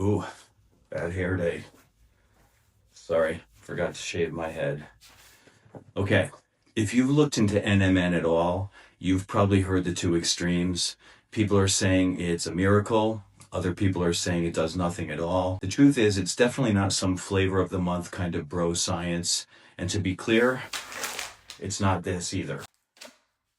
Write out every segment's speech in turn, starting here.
Ooh, bad hair day. Sorry, forgot to shave my head. Okay, if you've looked into NMN at all, you've probably heard the two extremes. People are saying it's a miracle. Other people are saying it does nothing at all. The truth is, it's definitely not some flavor of the month kind of bro science. And to be clear, it's not this either.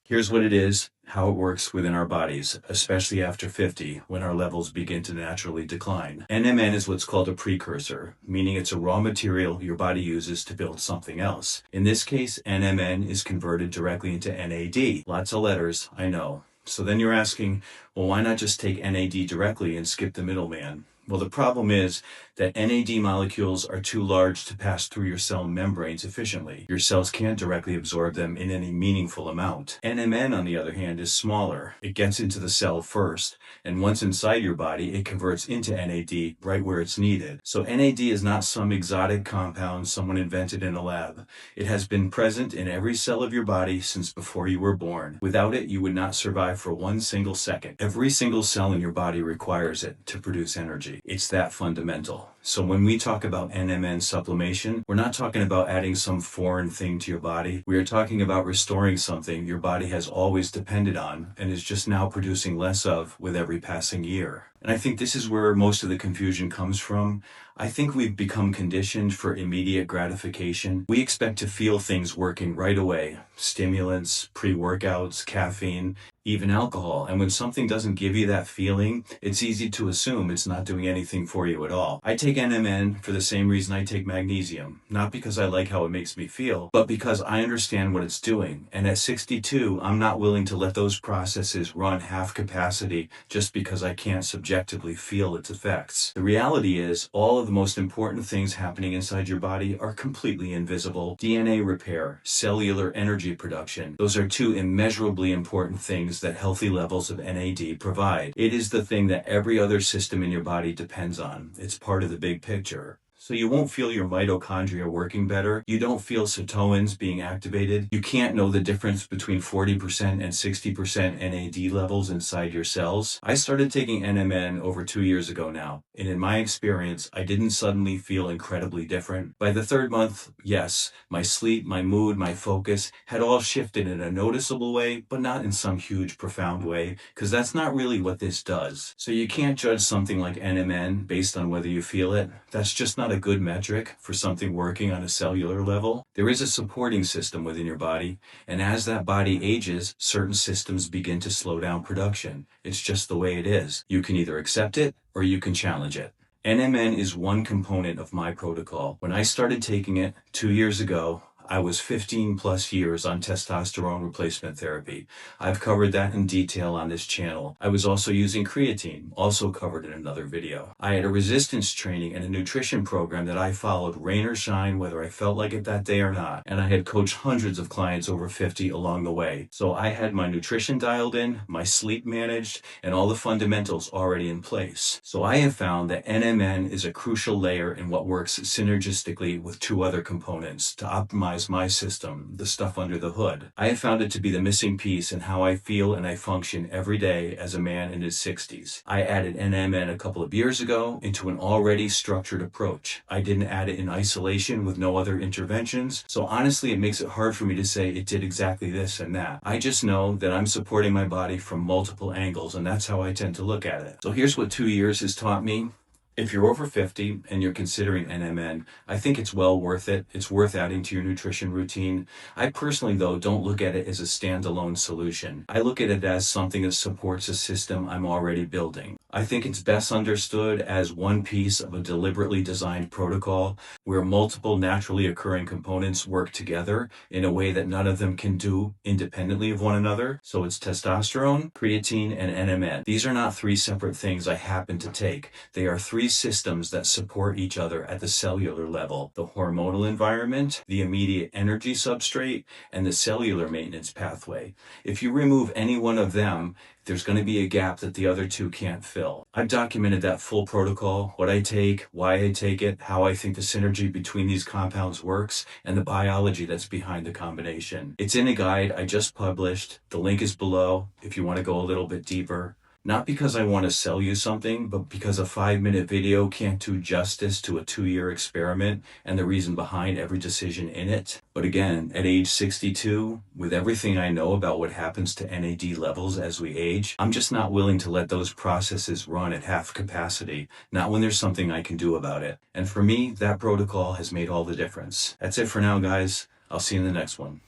Here's what it is, how it works within our bodies, especially after 50, when our levels begin to naturally decline. NMN is what's called a precursor, meaning it's a raw material your body uses to build something else. In this case, NMN is converted directly into NAD. Lots of letters, I know. So then you're asking, well, why not just take NAD directly and skip the middleman? Well, the problem is that NAD molecules are too large to pass through your cell membranes efficiently. Your cells can't directly absorb them in any meaningful amount. NMN, on the other hand, is smaller. It gets into the cell first, and once inside your body, it converts into NAD right where it's needed. So NAD is not some exotic compound someone invented in a lab. It has been present in every cell of your body since before you were born. Without it, you would not survive for one single second. Every single cell in your body requires it to produce energy. It's that fundamental. So when we talk about NMN sublimation, we're not talking about adding some foreign thing to your body. We are talking about restoring something your body has always depended on and is just now producing less of with every passing year. And I think this is where most of the confusion comes from. I think we've become conditioned for immediate gratification. We expect to feel things working right away. Stimulants, pre-workouts, caffeine, even alcohol. And when something doesn't give you that feeling, it's easy to assume it's not doing anything for you at all. I take NMN for the same reason I take magnesium. Not because I like how it makes me feel, but because I understand what it's doing. And at 62, I'm not willing to let those processes run half capacity just because I can't subjectively feel its effects. The reality is, all of the most important things happening inside your body are completely invisible. DNA repair, cellular energy production, those are two immeasurably important things that healthy levels of NAD provide. It is the thing that every other system in your body depends on. It's part of the big picture. So you won't feel your mitochondria working better. You don't feel satoins being activated. You can't know the difference between 40% and 60% NAD levels inside your cells. I started taking NMN over 2 years ago now, and in my experience, I didn't suddenly feel incredibly different. By the third month, yes, my sleep, my mood, my focus had all shifted in a noticeable way, but not in some huge, profound way, because that's not really what this does. So you can't judge something like NMN based on whether you feel it. That's just not a good metric for something working on a cellular level. There is a supporting system within your body, and as that body ages, certain systems begin to slow down production. It's just the way it is. You can either accept it or you can challenge it. NMN is one component of my protocol. When I started taking it 2 years ago, I was 15 plus years on testosterone replacement therapy. I've covered that in detail on this channel. I was also using creatine, also covered in another video. I had a resistance training and a nutrition program that I followed rain or shine, whether I felt like it that day or not. And I had coached hundreds of clients over 50 along the way. So I had my nutrition dialed in, my sleep managed, and all the fundamentals already in place. So I have found that NMN is a crucial layer in what works synergistically with two other components to optimize my system, the stuff under the hood. I have found it to be the missing piece in how I feel and I function every day as a man in his 60s. I added NMN a couple of years ago into an already structured approach. I didn't add it in isolation with no other interventions, so honestly it makes it hard for me to say it did exactly this and that. I just know that I'm supporting my body from multiple angles, and that's how I tend to look at it. So here's what 2 years has taught me. If you're over 50 and you're considering NMN, I think it's well worth it. It's worth adding to your nutrition routine. I personally, though, don't look at it as a standalone solution. I look at it as something that supports a system I'm already building. I think it's best understood as one piece of a deliberately designed protocol where multiple naturally occurring components work together in a way that none of them can do independently of one another. So it's testosterone, creatine, and NMN. These are not three separate things I happen to take. They are three systems that support each other at the cellular level: the hormonal environment, the immediate energy substrate, and the cellular maintenance pathway. If you remove any one of them, there's going to be a gap that the other two can't fill. I've documented that full protocol, what I take, why I take it, how I think the synergy between these compounds works, and the biology that's behind the combination. It's in a guide I just published. The link is below if you want to go a little bit deeper. Not because I want to sell you something, but because a 5-minute video can't do justice to a 2-year experiment and the reason behind every decision in it. But again, at age 62, with everything I know about what happens to NAD levels as we age, I'm just not willing to let those processes run at half capacity, not when there's something I can do about it. And for me, that protocol has made all the difference. That's it for now, guys. I'll see you in the next one.